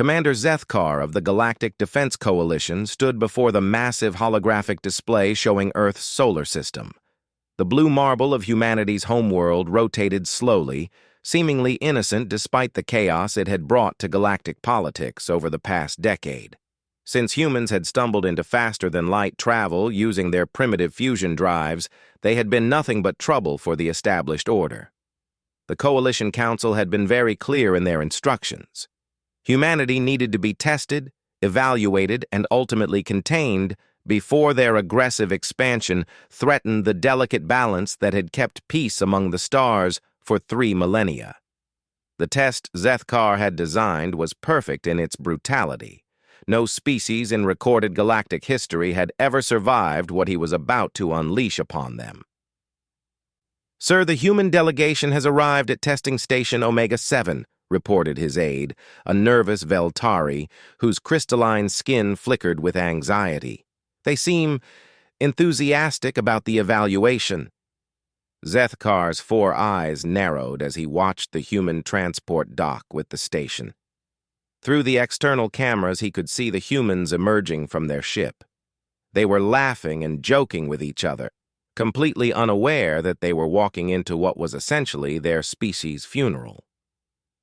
Commander Zethkar of the Galactic Defense Coalition stood before the massive holographic display showing Earth's solar system. The blue marble of humanity's homeworld rotated slowly, seemingly innocent despite the chaos it had brought to galactic politics over the past decade. Since humans had stumbled into faster-than-light travel using their primitive fusion drives, they had been nothing but trouble for the established order. The Coalition Council had been very clear in their instructions. Humanity needed to be tested, evaluated, and ultimately contained before their aggressive expansion threatened the delicate balance that had kept peace among the stars for 3 millennia. The test Zethkar had designed was perfect in its brutality. No species in recorded galactic history had ever survived what he was about to unleash upon them. "Sir, the human delegation has arrived at testing station Omega-7, reported his aide, a nervous Veltari, whose crystalline skin flickered with anxiety. "They seem enthusiastic about the evaluation." Zethkar's 4 eyes narrowed as he watched the human transport dock with the station. Through the external cameras, he could see the humans emerging from their ship. They were laughing and joking with each other, completely unaware that they were walking into what was essentially their species' funeral.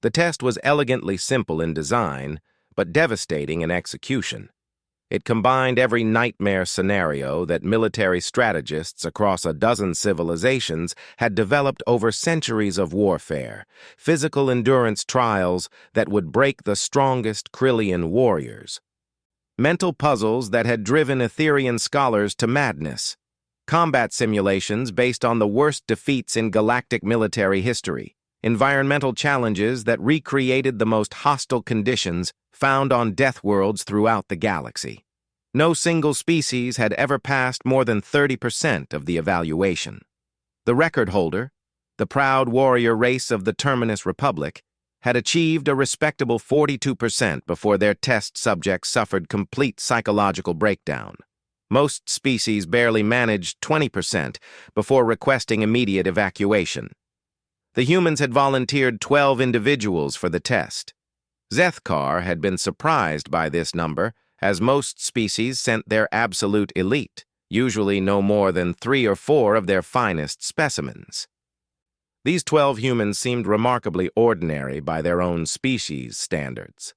The test was elegantly simple in design, but devastating in execution. It combined every nightmare scenario that military strategists across a dozen civilizations had developed over centuries of warfare, physical endurance trials that would break the strongest Krillian warriors, mental puzzles that had driven Etherian scholars to madness, combat simulations based on the worst defeats in galactic military history, environmental challenges that recreated the most hostile conditions found on death worlds throughout the galaxy. No single species had ever passed more than 30% of the evaluation. The record holder, the proud warrior race of the Terminus Republic, had achieved a respectable 42% before their test subjects suffered complete psychological breakdown. Most species barely managed 20% before requesting immediate evacuation. The humans had volunteered 12 individuals for the test. Zethkar had been surprised by this number, as most species sent their absolute elite, usually no more than 3 or 4 of their finest specimens. These 12 humans seemed remarkably ordinary by their own species' standards.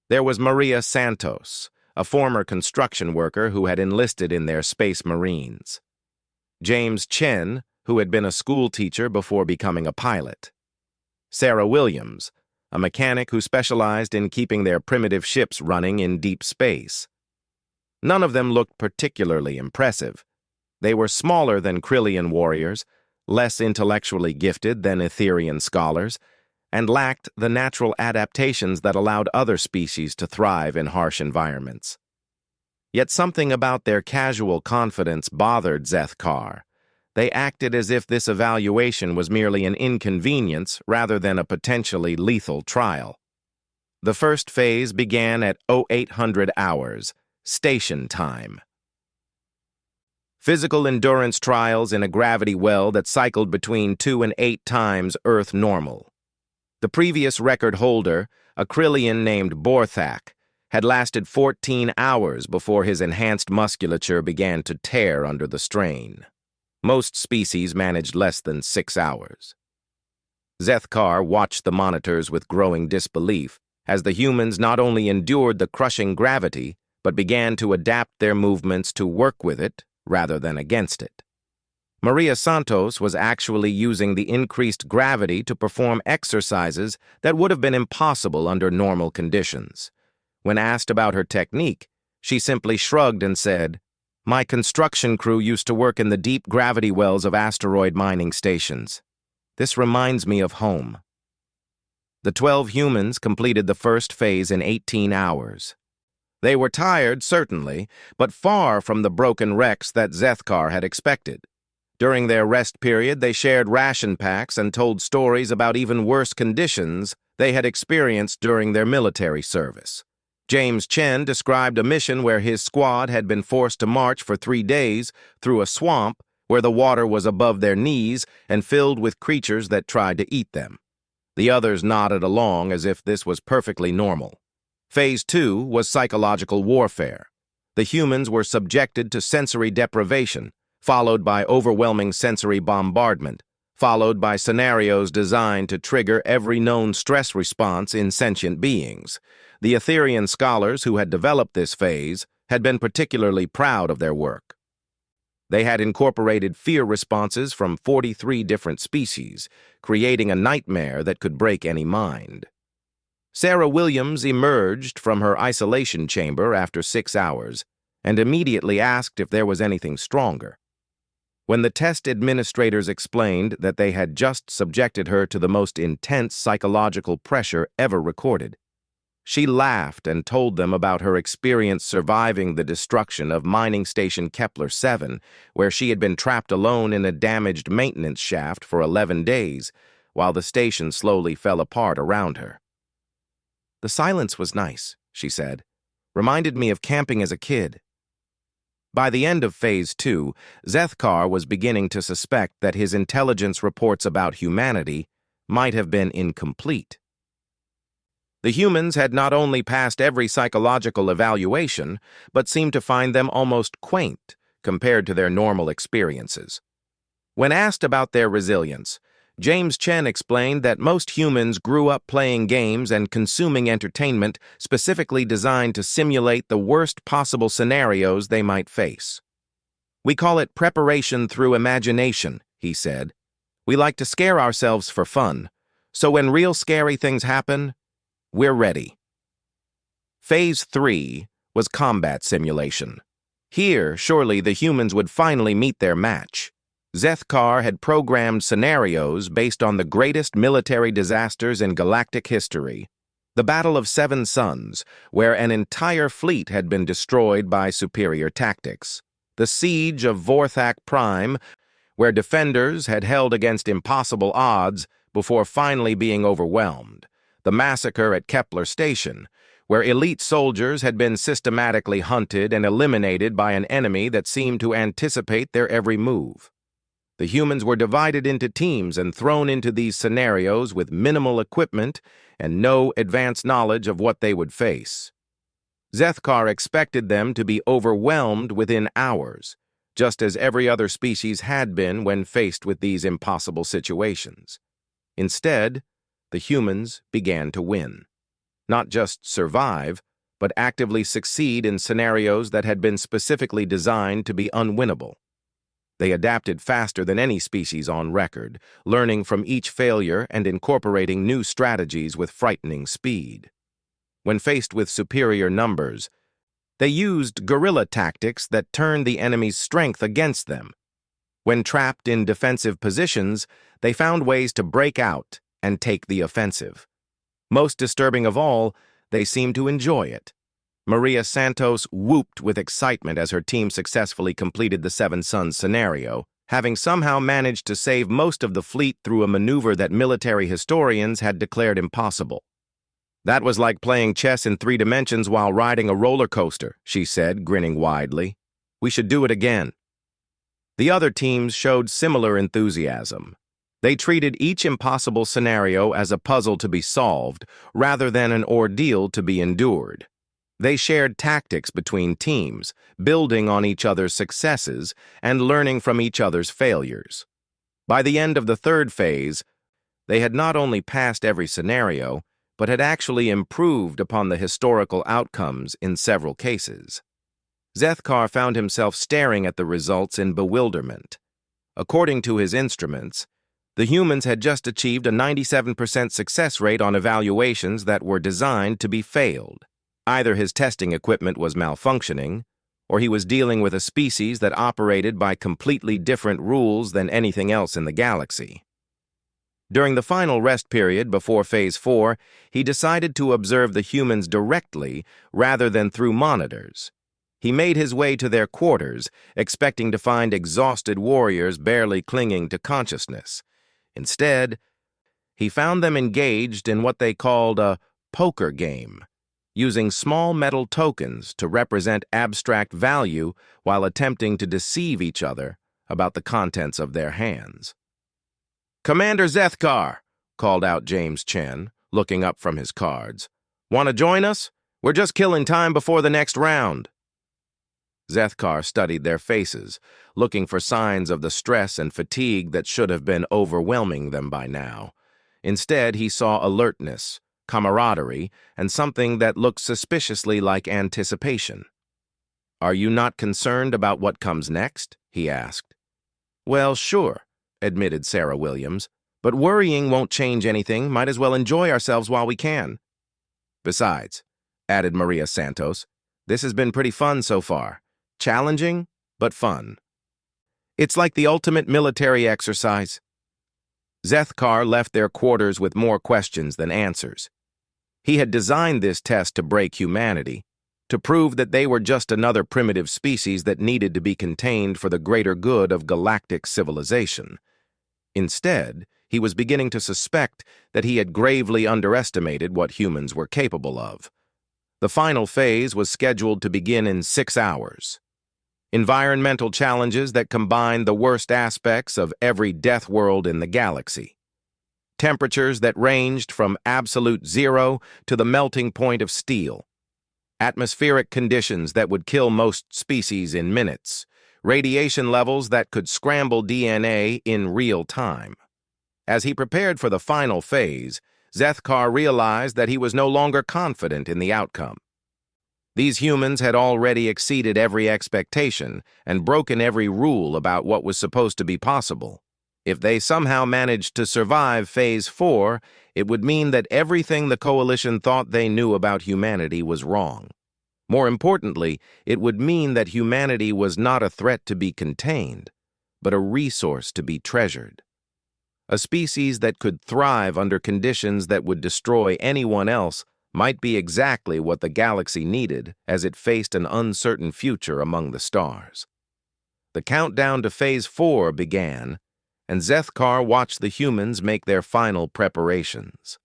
There was Maria Santos, a former construction worker who had enlisted in their Space Marines. James Chen, who had been a school teacher before becoming a pilot. Sarah Williams, a mechanic who specialized in keeping their primitive ships running in deep space. None of them looked particularly impressive. They were smaller than Krillian warriors, less intellectually gifted than Etherian scholars, and lacked the natural adaptations that allowed other species to thrive in harsh environments. Yet something about their casual confidence bothered Zethkar. They acted as if this evaluation was merely an inconvenience rather than a potentially lethal trial. The first phase began at 0800 hours, station time. Physical endurance trials in a gravity well that cycled between 2 and 8 times Earth normal. The previous record holder, a Krillian named Borthak, had lasted 14 hours before his enhanced musculature began to tear under the strain. Most species managed less than 6 hours. Zethkar watched the monitors with growing disbelief as the humans not only endured the crushing gravity, but began to adapt their movements to work with it rather than against it. Maria Santos was actually using the increased gravity to perform exercises that would have been impossible under normal conditions. When asked about her technique, she simply shrugged and said, "My construction crew used to work in the deep gravity wells of asteroid mining stations. This reminds me of home." The 12 humans completed the first phase in 18 hours. They were tired, certainly, but far from the broken wrecks that Zethkar had expected. During their rest period, they shared ration packs and told stories about even worse conditions they had experienced during their military service. James Chen described a mission where his squad had been forced to march for 3 days through a swamp where the water was above their knees and filled with creatures that tried to eat them. The others nodded along as if this was perfectly normal. Phase 2 was psychological warfare. The humans were subjected to sensory deprivation, followed by overwhelming sensory bombardment, followed by scenarios designed to trigger every known stress response in sentient beings. The Etherean scholars who had developed this phase had been particularly proud of their work. They had incorporated fear responses from 43 different species, creating a nightmare that could break any mind. Sarah Williams emerged from her isolation chamber after 6 hours and immediately asked if there was anything stronger. When the test administrators explained that they had just subjected her to the most intense psychological pressure ever recorded, she laughed and told them about her experience surviving the destruction of mining station Kepler-7, where she had been trapped alone in a damaged maintenance shaft for 11 days, while the station slowly fell apart around her. "The silence was nice," she said. "Reminded me of camping as a kid." By the end of Phase 2, Zethkar was beginning to suspect that his intelligence reports about humanity might have been incomplete. The humans had not only passed every psychological evaluation, but seemed to find them almost quaint compared to their normal experiences. When asked about their resilience, James Chen explained that most humans grew up playing games and consuming entertainment specifically designed to simulate the worst possible scenarios they might face. "We call it preparation through imagination," he said. "We like to scare ourselves for fun, so when real scary things happen, we're ready." Phase 3 was combat simulation. Here, surely the humans would finally meet their match. Zethkar had programmed scenarios based on the greatest military disasters in galactic history. The Battle of Seven Suns, where an entire fleet had been destroyed by superior tactics. The Siege of Vorthak Prime, where defenders had held against impossible odds before finally being overwhelmed. The massacre at Kepler Station, where elite soldiers had been systematically hunted and eliminated by an enemy that seemed to anticipate their every move. The humans were divided into teams and thrown into these scenarios with minimal equipment and no advanced knowledge of what they would face. Zethkar expected them to be overwhelmed within hours, just as every other species had been when faced with these impossible situations. Instead, the humans began to win. Not just survive, but actively succeed in scenarios that had been specifically designed to be unwinnable. They adapted faster than any species on record, learning from each failure and incorporating new strategies with frightening speed. When faced with superior numbers, they used guerrilla tactics that turned the enemy's strength against them. When trapped in defensive positions, they found ways to break out and take the offensive. Most disturbing of all, they seemed to enjoy it. Maria Santos whooped with excitement as her team successfully completed the Seven Suns scenario, having somehow managed to save most of the fleet through a maneuver that military historians had declared impossible. "That was like playing chess in 3 dimensions while riding a roller coaster," she said, grinning widely. "We should do it again." The other teams showed similar enthusiasm. They treated each impossible scenario as a puzzle to be solved, rather than an ordeal to be endured. They shared tactics between teams, building on each other's successes and learning from each other's failures. By the end of the 3rd phase, they had not only passed every scenario, but had actually improved upon the historical outcomes in several cases. Zethkar found himself staring at the results in bewilderment. According to his instruments, the humans had just achieved a 97% success rate on evaluations that were designed to be failed. Either his testing equipment was malfunctioning, or he was dealing with a species that operated by completely different rules than anything else in the galaxy. During the final rest period before Phase 4, he decided to observe the humans directly rather than through monitors. He made his way to their quarters, expecting to find exhausted warriors barely clinging to consciousness. Instead, he found them engaged in what they called a poker game, using small metal tokens to represent abstract value while attempting to deceive each other about the contents of their hands. "Commander Zethkar," called out James Chen, looking up from his cards. "Want to join us? We're just killing time before the next round. Zethkar studied their faces, looking for signs of the stress and fatigue that should have been overwhelming them by now. Instead, he saw alertness, camaraderie, and something that looked suspiciously like anticipation. "Are you not concerned about what comes next?" he asked. "Well, sure," admitted Sarah Williams, "but worrying won't change anything. Might as well enjoy ourselves while we can." "Besides," added Maria Santos, "this has been pretty fun so far. Challenging, but fun. It's like the ultimate military exercise." Zethkar left their quarters with more questions than answers. He had designed this test to break humanity, to prove that they were just another primitive species that needed to be contained for the greater good of galactic civilization. Instead, he was beginning to suspect that he had gravely underestimated what humans were capable of. The final phase was scheduled to begin in 6 hours. Environmental challenges that combined the worst aspects of every death world in the galaxy. Temperatures that ranged from absolute zero to the melting point of steel. Atmospheric conditions that would kill most species in minutes. Radiation levels that could scramble DNA in real time. As he prepared for the final phase, Zethkar realized that he was no longer confident in the outcome. These humans had already exceeded every expectation and broken every rule about what was supposed to be possible. If they somehow managed to survive Phase 4, it would mean that everything the Coalition thought they knew about humanity was wrong. More importantly, it would mean that humanity was not a threat to be contained, but a resource to be treasured. A species that could thrive under conditions that would destroy anyone else might be exactly what the galaxy needed as it faced an uncertain future among the stars. The countdown to Phase 4 began, and Zethkar watched the humans make their final preparations.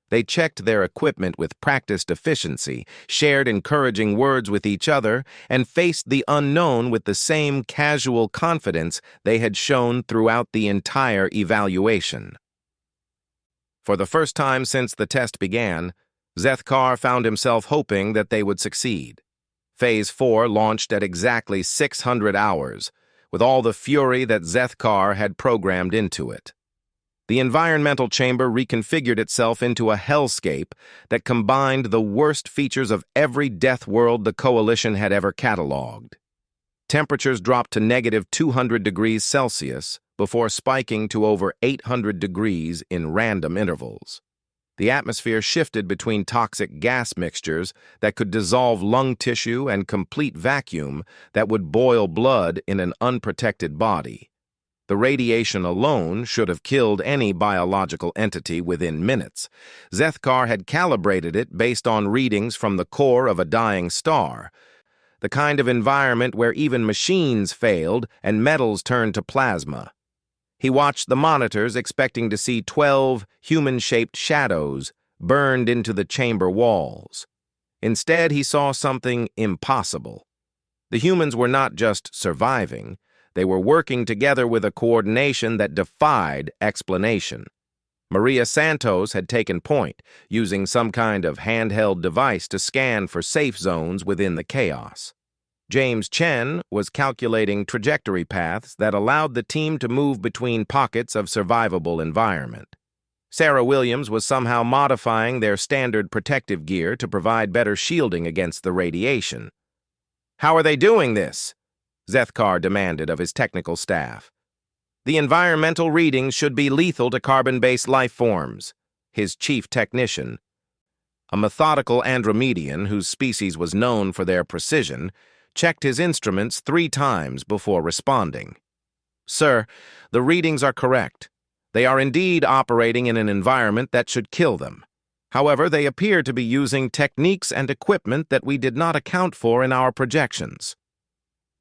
They checked their equipment with practiced efficiency, shared encouraging words with each other, and faced the unknown with the same casual confidence they had shown throughout the entire evaluation. For the first time since the test began, Zethkar found himself hoping that they would succeed. Phase 4 launched at exactly 600 hours, with all the fury that Zethkar had programmed into it. The environmental chamber reconfigured itself into a hellscape that combined the worst features of every death world the Coalition had ever catalogued. Temperatures dropped to negative 200 degrees Celsius before spiking to over 800 degrees in random intervals. The atmosphere shifted between toxic gas mixtures that could dissolve lung tissue and complete vacuum that would boil blood in an unprotected body. The radiation alone should have killed any biological entity within minutes. Zethkar had calibrated it based on readings from the core of a dying star, the kind of environment where even machines failed and metals turned to plasma. He watched the monitors, expecting to see 12 human-shaped shadows burned into the chamber walls. Instead, he saw something impossible. The humans were not just surviving, they were working together with a coordination that defied explanation. Maria Santos had taken point, using some kind of handheld device to scan for safe zones within the chaos. James Chen was calculating trajectory paths that allowed the team to move between pockets of survivable environment. Sarah Williams was somehow modifying their standard protective gear to provide better shielding against the radiation. "How are they doing this?" Zethkar demanded of his technical staff. "The environmental readings should be lethal to carbon-based life forms," his chief technician, a methodical Andromedian whose species was known for their precision, checked his instruments 3 times before responding. "Sir, the readings are correct. They are indeed operating in an environment that should kill them. However, they appear to be using techniques and equipment that we did not account for in our projections."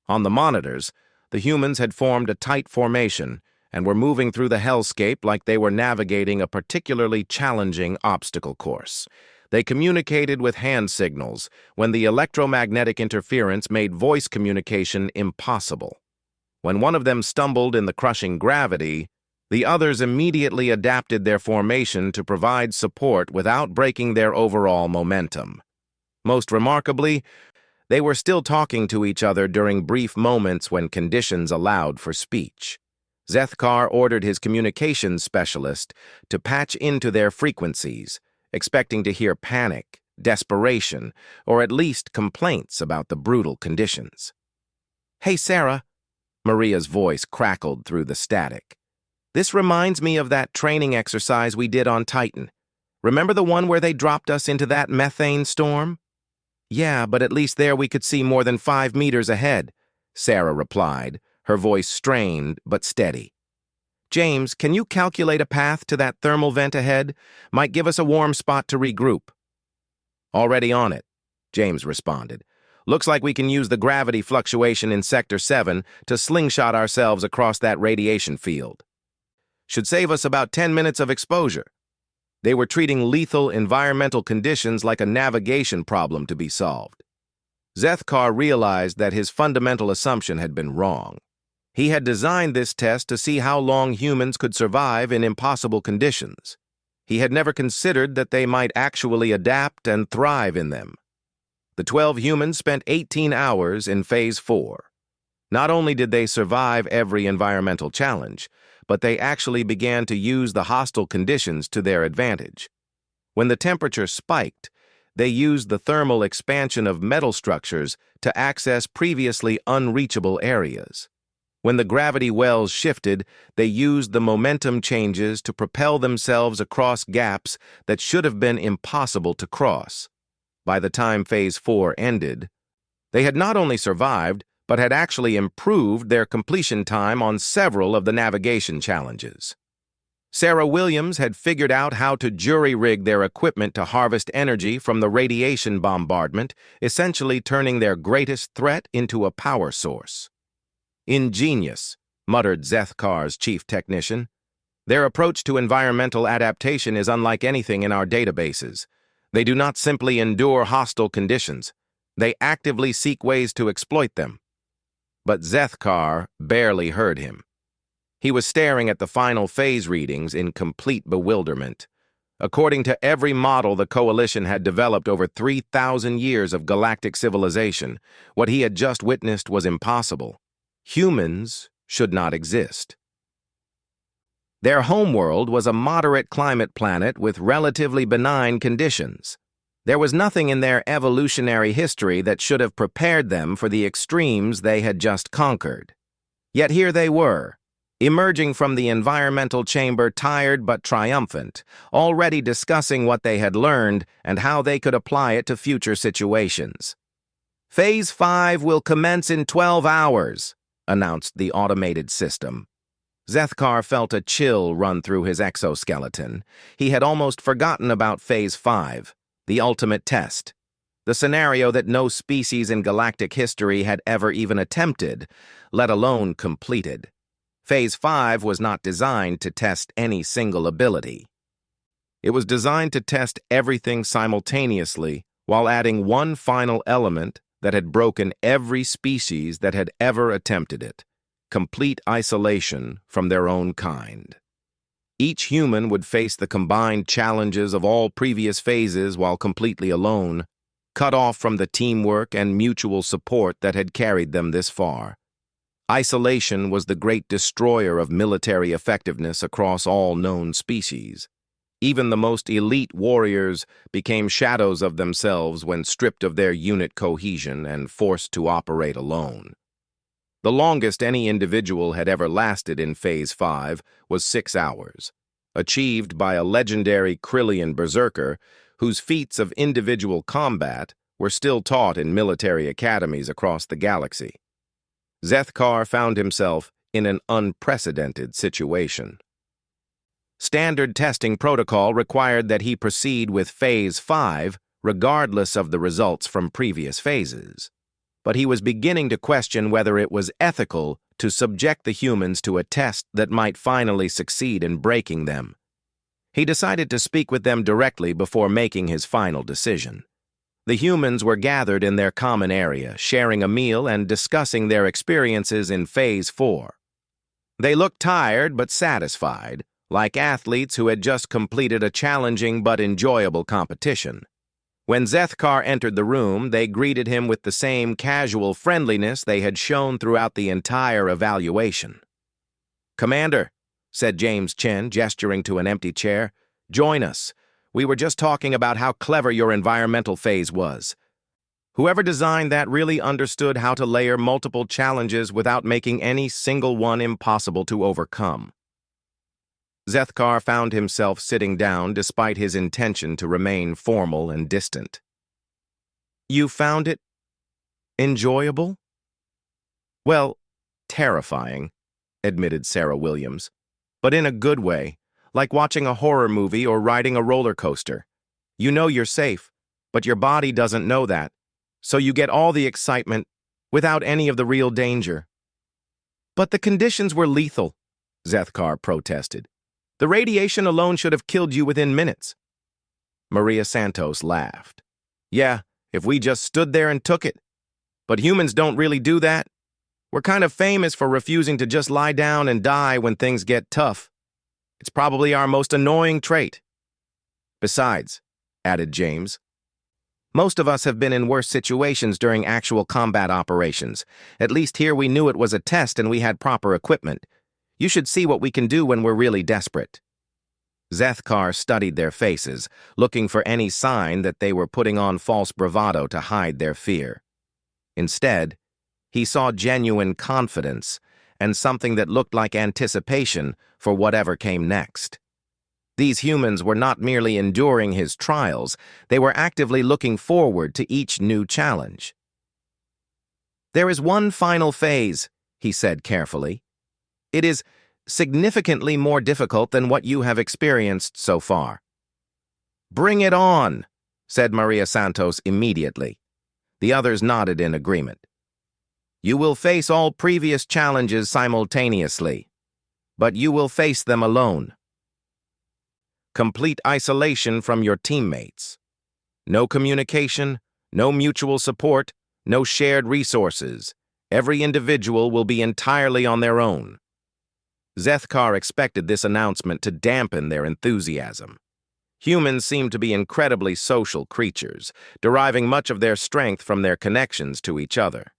On the monitors, the humans had formed a tight formation and were moving through the hellscape like they were navigating a particularly challenging obstacle course. They communicated with hand signals when the electromagnetic interference made voice communication impossible. When one of them stumbled in the crushing gravity, the others immediately adapted their formation to provide support without breaking their overall momentum. Most remarkably, they were still talking to each other during brief moments when conditions allowed for speech. Zethkar ordered his communications specialist to patch into their frequencies, expecting to hear panic, desperation, or at least complaints about the brutal conditions. "Hey, Sarah," Maria's voice crackled through the static. "This reminds me of that training exercise we did on Titan. Remember the one where they dropped us into that methane storm?" "Yeah, but at least there we could see more than 5 meters ahead," Sarah replied, her voice strained but steady. "James, can you calculate a path to that thermal vent ahead? Might give us a warm spot to regroup." "Already on it," James responded. "Looks like we can use the gravity fluctuation in Sector 7 to slingshot ourselves across that radiation field. Should save us about 10 minutes of exposure." They were treating lethal environmental conditions like a navigation problem to be solved. Zethkar realized that his fundamental assumption had been wrong. He had designed this test to see how long humans could survive in impossible conditions. He had never considered that they might actually adapt and thrive in them. The 12 humans spent 18 hours in Phase 4. Not only did they survive every environmental challenge, but they actually began to use the hostile conditions to their advantage. When the temperature spiked, they used the thermal expansion of metal structures to access previously unreachable areas. When the gravity wells shifted, they used the momentum changes to propel themselves across gaps that should have been impossible to cross. By the time Phase 4 ended, they had not only survived, but had actually improved their completion time on several of the navigation challenges. Sarah Williams had figured out how to jury-rig their equipment to harvest energy from the radiation bombardment, essentially turning their greatest threat into a power source. "Ingenious," muttered Zethkar's chief technician. "Their approach to environmental adaptation is unlike anything in our databases. They do not simply endure hostile conditions. They actively seek ways to exploit them." But Zethkar barely heard him. He was staring at the final phase readings in complete bewilderment. According to every model the Coalition had developed over 3,000 years of galactic civilization, what he had just witnessed was impossible. Humans should not exist. Their homeworld was a moderate climate planet with relatively benign conditions. There was nothing in their evolutionary history that should have prepared them for the extremes they had just conquered. Yet here they were, emerging from the environmental chamber tired but triumphant, already discussing what they had learned and how they could apply it to future situations. "Phase 5 will commence in 12 hours, announced the automated system. Zethkar felt a chill run through his exoskeleton. He had almost forgotten about Phase 5. The ultimate test, the scenario that no species in galactic history had ever even attempted, let alone completed. Phase 5 was not designed to test any single ability. It was designed to test everything simultaneously while adding one final element that had broken every species that had ever attempted it: complete isolation from their own kind. Each human would face the combined challenges of all previous phases while completely alone, cut off from the teamwork and mutual support that had carried them this far. Isolation was the great destroyer of military effectiveness across all known species. Even the most elite warriors became shadows of themselves when stripped of their unit cohesion and forced to operate alone. The longest any individual had ever lasted in Phase 5 was 6 hours, achieved by a legendary Krillian berserker whose feats of individual combat were still taught in military academies across the galaxy. Zethkar found himself in an unprecedented situation. Standard testing protocol required that he proceed with Phase 5 regardless of the results from previous phases. But he was beginning to question whether it was ethical to subject the humans to a test that might finally succeed in breaking them. He decided to speak with them directly before making his final decision. The humans were gathered in their common area, sharing a meal and discussing their experiences in Phase 4. They looked tired but satisfied, like athletes who had just completed a challenging but enjoyable competition. When Zethkar entered the room, they greeted him with the same casual friendliness they had shown throughout the entire evaluation. "Commander," said James Chen, gesturing to an empty chair, "join us. We were just talking about how clever your environmental phase was. Whoever designed that really understood how to layer multiple challenges without making any single one impossible to overcome." Zethkar found himself sitting down despite his intention to remain formal and distant. "You found it enjoyable?" "Well, terrifying," admitted Sarah Williams, "but in a good way, like watching a horror movie or riding a roller coaster. You know you're safe, but your body doesn't know that, so you get all the excitement without any of the real danger." "But the conditions were lethal," Zethkar protested. "The radiation alone should have killed you within minutes." Maria Santos laughed. "Yeah, if we just stood there and took it. But humans don't really do that. We're kind of famous for refusing to just lie down and die when things get tough. It's probably our most annoying trait." "Besides," added James, "most of us have been in worse situations during actual combat operations. At least here we knew it was a test and we had proper equipment. You should see what we can do when we're really desperate." Zethkar studied their faces, looking for any sign that they were putting on false bravado to hide their fear. Instead, he saw genuine confidence and something that looked like anticipation for whatever came next. These humans were not merely enduring his trials, they were actively looking forward to each new challenge. "There is one final phase," he said carefully. "It is significantly more difficult than what you have experienced so far." "Bring it on," said Maria Santos immediately. The others nodded in agreement. "You will face all previous challenges simultaneously, but you will face them alone. Complete isolation from your teammates. No communication, no mutual support, no shared resources. Every individual will be entirely on their own." Zethkar expected this announcement to dampen their enthusiasm. Humans seem to be incredibly social creatures, deriving much of their strength from their connections to each other.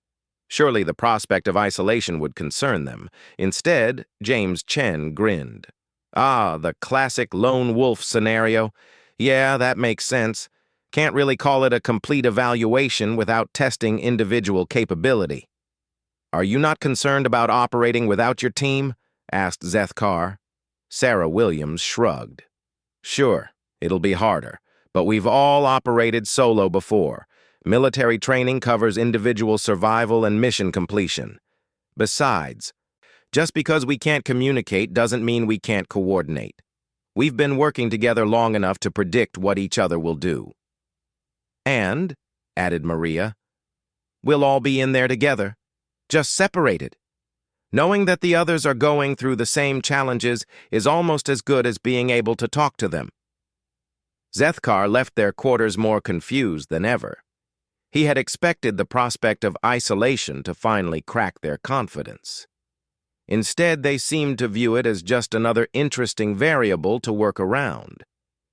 Surely the prospect of isolation would concern them. Instead, James Chen grinned. "Ah, the classic lone wolf scenario. Yeah, that makes sense. Can't really call it a complete evaluation without testing individual capability." "Are you not concerned about operating without your team?" asked Zethkar. Sarah Williams shrugged. "Sure, it'll be harder, but we've all operated solo before. Military training covers individual survival and mission completion. Besides, just because we can't communicate doesn't mean we can't coordinate. We've been working together long enough to predict what each other will do." "And," added Maria, "we'll all be in there together, just separated. Knowing that the others are going through the same challenges is almost as good as being able to talk to them." Zethkar left their quarters more confused than ever. He had expected the prospect of isolation to finally crack their confidence. Instead, they seemed to view it as just another interesting variable to work around.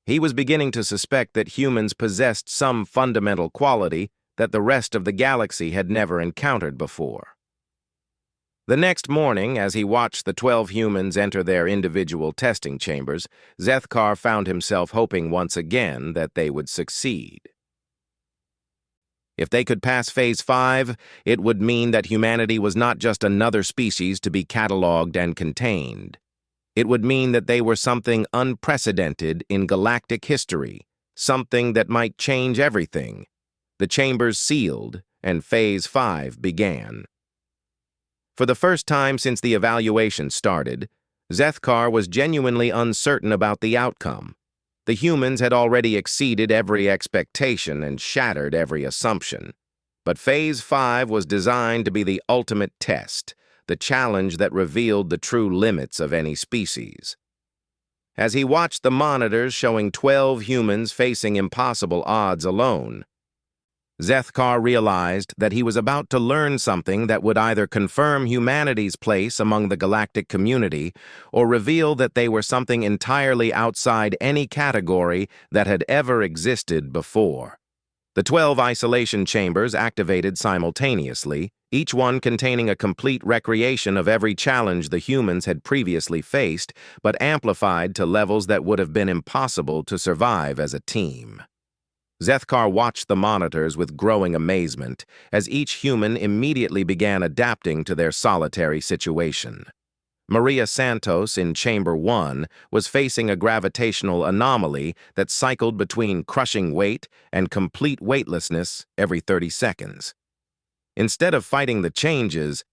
He was beginning to suspect that humans possessed some fundamental quality that the rest of the galaxy had never encountered before. The next morning, as he watched the 12 humans enter their individual testing chambers, Zethkar found himself hoping once again that they would succeed. If they could pass Phase 5, it would mean that humanity was not just another species to be cataloged and contained. It would mean that they were something unprecedented in galactic history, something that might change everything. The chambers sealed, and Phase 5 began. For the first time since the evaluation started, Zethkar was genuinely uncertain about the outcome. The humans had already exceeded every expectation and shattered every assumption. But Phase 5 was designed to be the ultimate test, the challenge that revealed the true limits of any species. As he watched the monitors showing 12 humans facing impossible odds alone, Zethkar realized that he was about to learn something that would either confirm humanity's place among the galactic community or reveal that they were something entirely outside any category that had ever existed before. The 12 isolation chambers activated simultaneously, each one containing a complete recreation of every challenge the humans had previously faced, but amplified to levels that would have been impossible to survive as a team. Zethkar watched the monitors with growing amazement as each human immediately began adapting to their solitary situation. Maria Santos in Chamber 1 was facing a gravitational anomaly that cycled between crushing weight and complete weightlessness every 30 seconds. Instead of fighting the changes,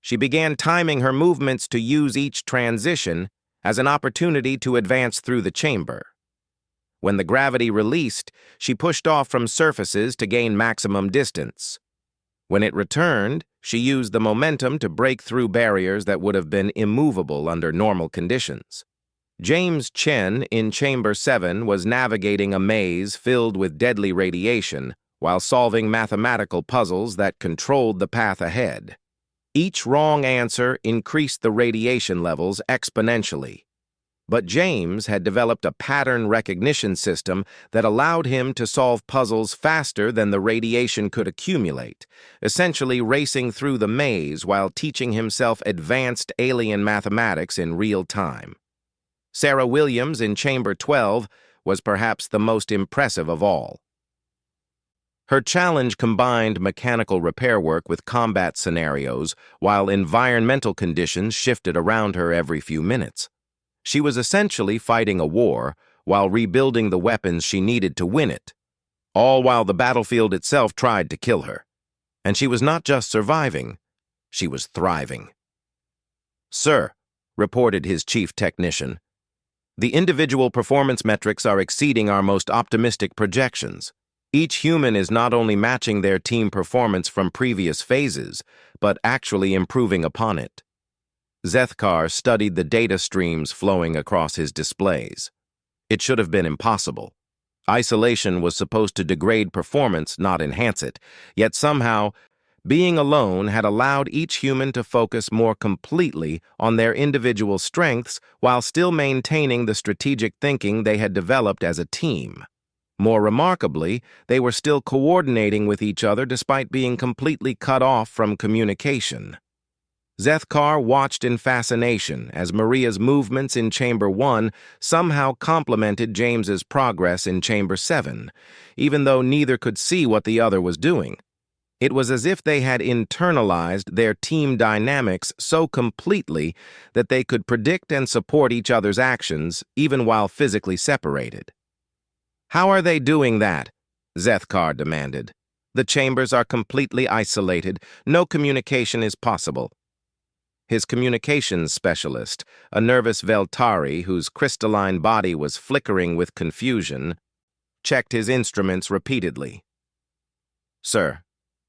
she began timing her movements to use each transition as an opportunity to advance through the chamber. When the gravity released, she pushed off from surfaces to gain maximum distance. When it returned, she used the momentum to break through barriers that would have been immovable under normal conditions. James Chen in Chamber 7 was navigating a maze filled with deadly radiation while solving mathematical puzzles that controlled the path ahead. Each wrong answer increased the radiation levels exponentially. But James had developed a pattern recognition system that allowed him to solve puzzles faster than the radiation could accumulate, essentially racing through the maze while teaching himself advanced alien mathematics in real time. Sarah Williams in Chamber 12 was perhaps the most impressive of all. Her challenge combined mechanical repair work with combat scenarios, while environmental conditions shifted around her every few minutes. She was essentially fighting a war while rebuilding the weapons she needed to win it, all while the battlefield itself tried to kill her. And she was not just surviving, she was thriving. "Sir," reported his chief technician, "the individual performance metrics are exceeding our most optimistic projections. Each human is not only matching their team performance from previous phases, but actually improving upon it." Zethkar studied the data streams flowing across his displays. It should have been impossible. Isolation was supposed to degrade performance, not enhance it, yet somehow, being alone had allowed each human to focus more completely on their individual strengths while still maintaining the strategic thinking they had developed as a team. More remarkably, they were still coordinating with each other despite being completely cut off from communication. Zethkar watched in fascination as Maria's movements in Chamber 1 somehow complemented James's progress in Chamber 7, even though neither could see what the other was doing. It was as if they had internalized their team dynamics so completely that they could predict and support each other's actions, even while physically separated. "How are they doing that?" Zethkar demanded. "The chambers are completely isolated. No communication is possible." His communications specialist, a nervous Veltari whose crystalline body was flickering with confusion, checked his instruments repeatedly. "Sir,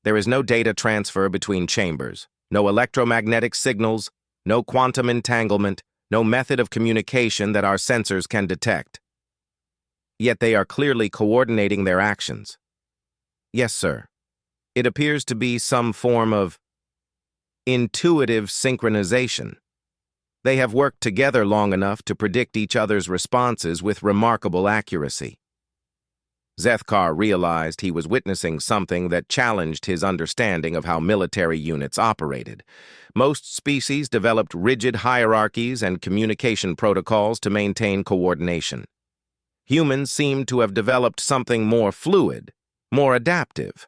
there is no data transfer between chambers, no electromagnetic signals, no quantum entanglement, no method of communication that our sensors can detect. Yet they are clearly coordinating their actions." "Yes, sir. It appears to be some form of intuitive synchronization. They have worked together long enough to predict each other's responses with remarkable accuracy." Zethkar realized he was witnessing something that challenged his understanding of how military units operated. Most species developed rigid hierarchies and communication protocols to maintain coordination. Humans seemed to have developed something more fluid, more adaptive.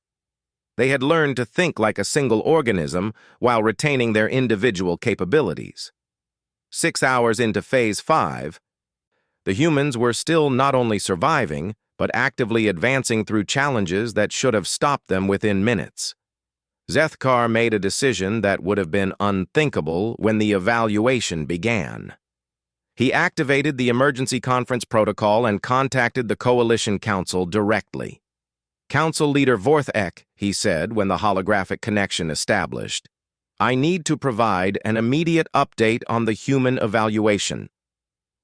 They had learned to think like a single organism while retaining their individual capabilities. 6 hours into Phase 5, the humans were still not only surviving, but actively advancing through challenges that should have stopped them within minutes. Zethkar made a decision that would have been unthinkable when the evaluation began. He activated the emergency conference protocol and contacted the Coalition Council directly. "Council Leader Vorthek," he said when the holographic connection established, "I need to provide an immediate update on the human evaluation."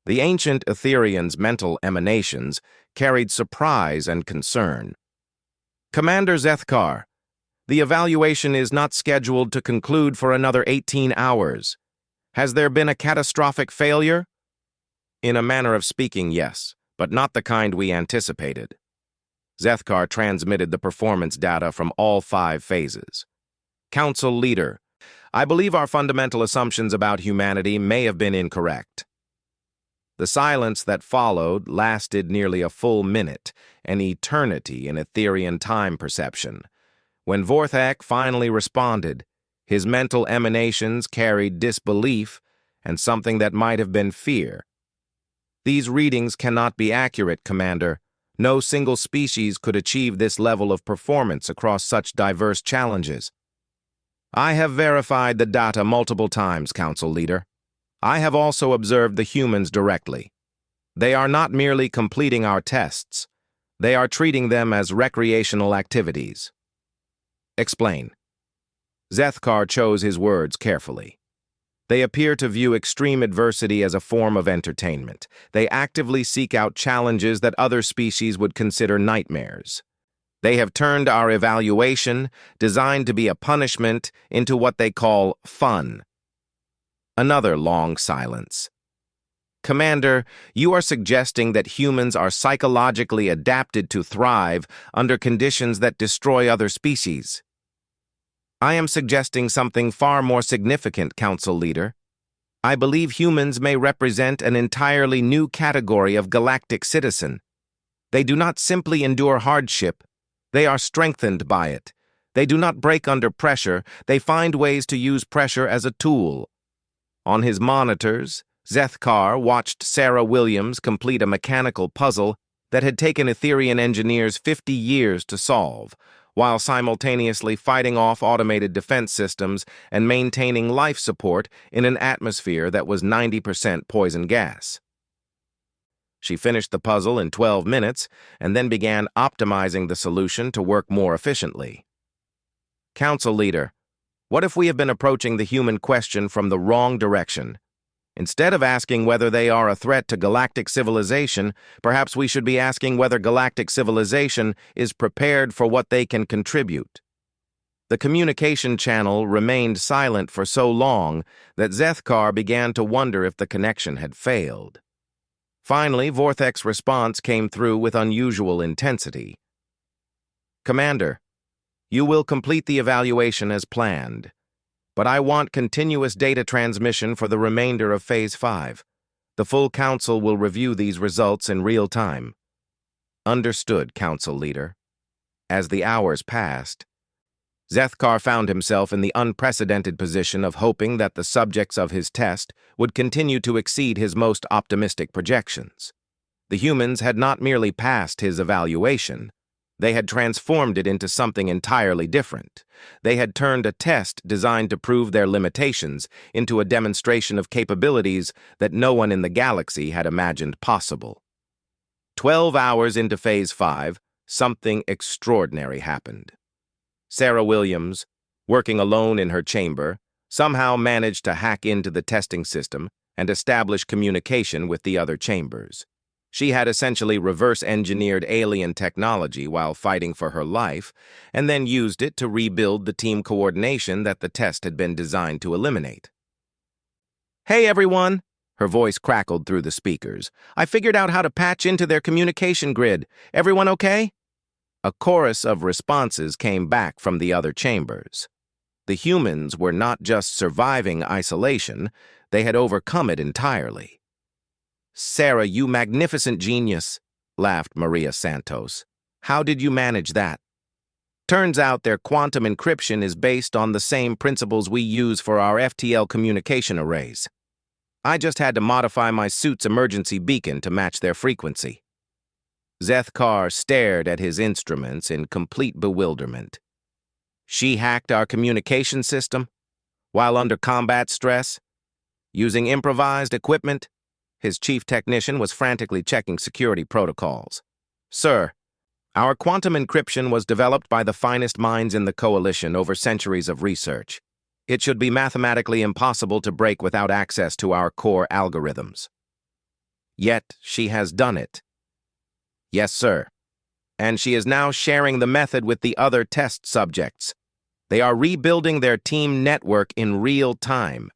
The ancient Etherean's mental emanations carried surprise and concern. "Commander Zethkar, the evaluation is not scheduled to conclude for another 18 hours. Has there been a catastrophic failure?" "In a manner of speaking, yes, but not the kind we anticipated." Zethkar transmitted the performance data from all 5 phases. Council Leader, I believe our fundamental assumptions about humanity may have been incorrect. The silence that followed lasted nearly a full minute, an eternity in Etherian time perception. When Vorthak finally responded, his mental emanations carried disbelief and something that might have been fear. These readings cannot be accurate, Commander. No single species could achieve this level of performance across such diverse challenges. I have verified the data multiple times, Council Leader. I have also observed the humans directly. They are not merely completing our tests. They are treating them as recreational activities. Explain. Zethkar chose his words carefully. They appear to view extreme adversity as a form of entertainment. They actively seek out challenges that other species would consider nightmares. They have turned our evaluation, designed to be a punishment, into what they call fun. Another long silence. Commander, you are suggesting that humans are psychologically adapted to thrive under conditions that destroy other species. I am suggesting something far more significant, Council Leader. I believe humans may represent an entirely new category of galactic citizen. They do not simply endure hardship. They are strengthened by it. They do not break under pressure. They find ways to use pressure as a tool. On his monitors, Zethkar watched Sarah Williams complete a mechanical puzzle that had taken Etherian engineers 50 years to solve, while simultaneously fighting off automated defense systems and maintaining life support in an atmosphere that was 90% poison gas. She finished the puzzle in 12 minutes and then began optimizing the solution to work more efficiently. Council Leader, what if we have been approaching the human question from the wrong direction? Instead of asking whether they are a threat to galactic civilization, perhaps we should be asking whether galactic civilization is prepared for what they can contribute. The communication channel remained silent for so long that Zethkar began to wonder if the connection had failed. Finally, Vorthak's response came through with unusual intensity. Commander, you will complete the evaluation as planned. But I want continuous data transmission for the remainder of Phase 5. The full Council will review these results in real time. Understood, Council Leader. As the hours passed, Zethkar found himself in the unprecedented position of hoping that the subjects of his test would continue to exceed his most optimistic projections. The humans had not merely passed his evaluation. They had transformed it into something entirely different. They had turned a test designed to prove their limitations into a demonstration of capabilities that no one in the galaxy had imagined possible. 12 hours into Phase 5, something extraordinary happened. Sarah Williams, working alone in her chamber, somehow managed to hack into the testing system and establish communication with the other chambers. She had essentially reverse-engineered alien technology while fighting for her life, and then used it to rebuild the team coordination that the test had been designed to eliminate. "Hey, everyone!" Her voice crackled through the speakers. "I figured out how to patch into their communication grid. Everyone okay?" A chorus of responses came back from the other chambers. The humans were not just surviving isolation, they had overcome it entirely. "Sarah, you magnificent genius," laughed Maria Santos. "How did you manage that?" "Turns out their quantum encryption is based on the same principles we use for our FTL communication arrays. I just had to modify my suit's emergency beacon to match their frequency." Zethkar stared at his instruments in complete bewilderment. "She hacked our communication system while under combat stress, using improvised equipment?" His chief technician was frantically checking security protocols. "Sir, our quantum encryption was developed by the finest minds in the Coalition over centuries of research. It should be mathematically impossible to break without access to our core algorithms. Yet she has done it." "Yes, sir. And she is now sharing the method with the other test subjects. They are rebuilding their team network in real time."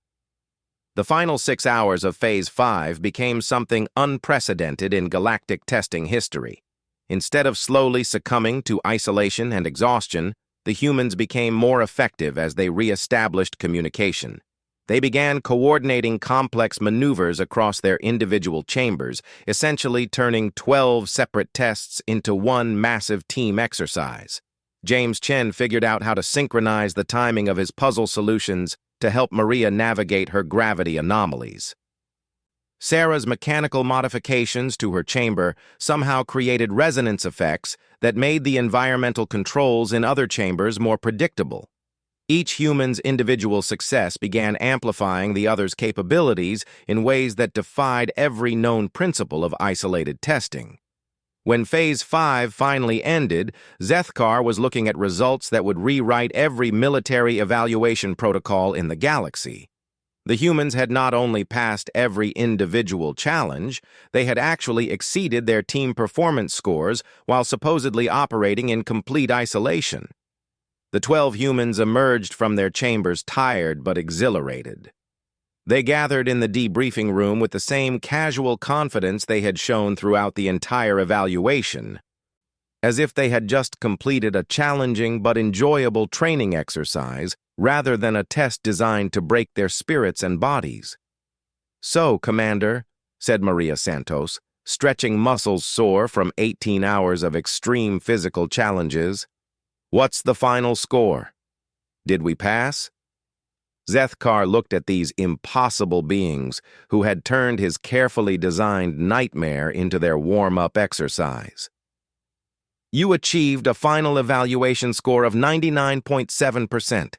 The final 6 hours of Phase 5 became something unprecedented in galactic testing history. Instead of slowly succumbing to isolation and exhaustion, the humans became more effective as they re-established communication. They began coordinating complex maneuvers across their individual chambers, essentially turning 12 separate tests into one massive team exercise. James Chen figured out how to synchronize the timing of his puzzle solutions to help Maria navigate her gravity anomalies. Sarah's mechanical modifications to her chamber somehow created resonance effects that made the environmental controls in other chambers more predictable. Each human's individual success began amplifying the other's capabilities in ways that defied every known principle of isolated testing. When Phase 5 finally ended, Zethkar was looking at results that would rewrite every military evaluation protocol in the galaxy. The humans had not only passed every individual challenge, they had actually exceeded their team performance scores while supposedly operating in complete isolation. The 12 humans emerged from their chambers tired but exhilarated. They gathered in the debriefing room with the same casual confidence they had shown throughout the entire evaluation, as if they had just completed a challenging but enjoyable training exercise rather than a test designed to break their spirits and bodies. "So, Commander," said Maria Santos, stretching muscles sore from 18 hours of extreme physical challenges, "what's the final score? Did we pass?" Zethkar looked at these impossible beings who had turned his carefully designed nightmare into their warm-up exercise. "You achieved a final evaluation score of 99.7%,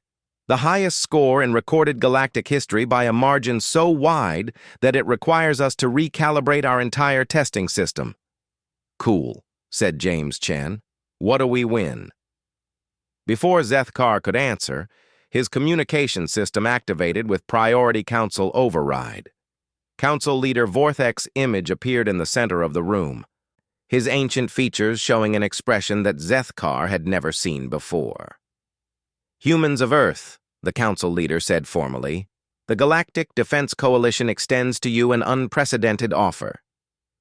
the highest score in recorded galactic history by a margin so wide that it requires us to recalibrate our entire testing system." "Cool," said James Chen. "What do we win?" Before Zethkar could answer, his communication system activated with Priority Council override. Council Leader Vorthek's image appeared in the center of the room, his ancient features showing an expression that Zethkar had never seen before. "Humans of Earth," the Council Leader said formally, "the Galactic Defense Coalition extends to you an unprecedented offer.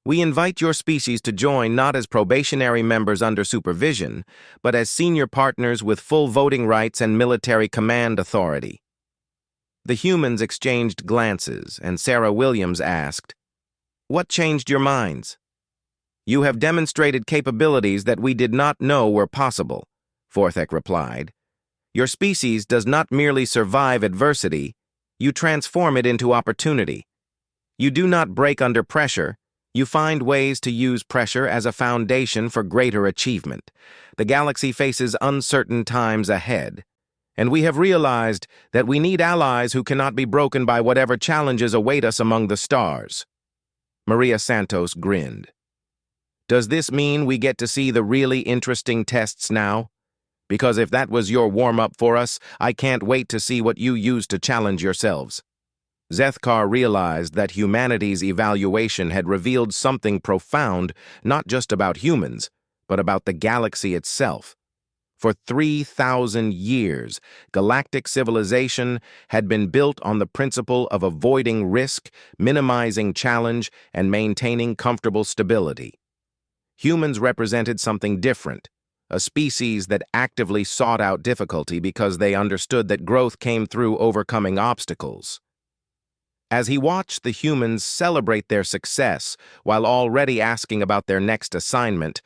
We invite your species to join not as probationary members under supervision, but as senior partners with full voting rights and military command authority." The humans exchanged glances, and Sarah Williams asked, "What changed your minds?" "You have demonstrated capabilities that we did not know were possible," Vorthek replied. "Your species does not merely survive adversity, you transform it into opportunity. You do not break under pressure. You find ways to use pressure as a foundation for greater achievement. The galaxy faces uncertain times ahead, and we have realized that we need allies who cannot be broken by whatever challenges await us among the stars." Maria Santos grinned. "Does this mean we get to see the really interesting tests now? Because if that was your warm-up for us, I can't wait to see what you use to challenge yourselves." Zethkar realized that humanity's evaluation had revealed something profound, not just about humans, but about the galaxy itself. For 3,000 years, galactic civilization had been built on the principle of avoiding risk, minimizing challenge, and maintaining comfortable stability. Humans represented something different, a species that actively sought out difficulty because they understood that growth came through overcoming obstacles. As he watched the humans celebrate their success while already asking about their next assignment,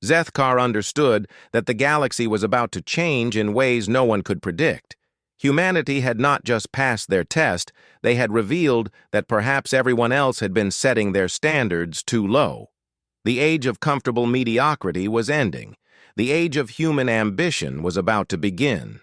Zethkar understood that the galaxy was about to change in ways no one could predict. Humanity had not just passed their test, they had revealed that perhaps everyone else had been setting their standards too low. The age of comfortable mediocrity was ending. The age of human ambition was about to begin.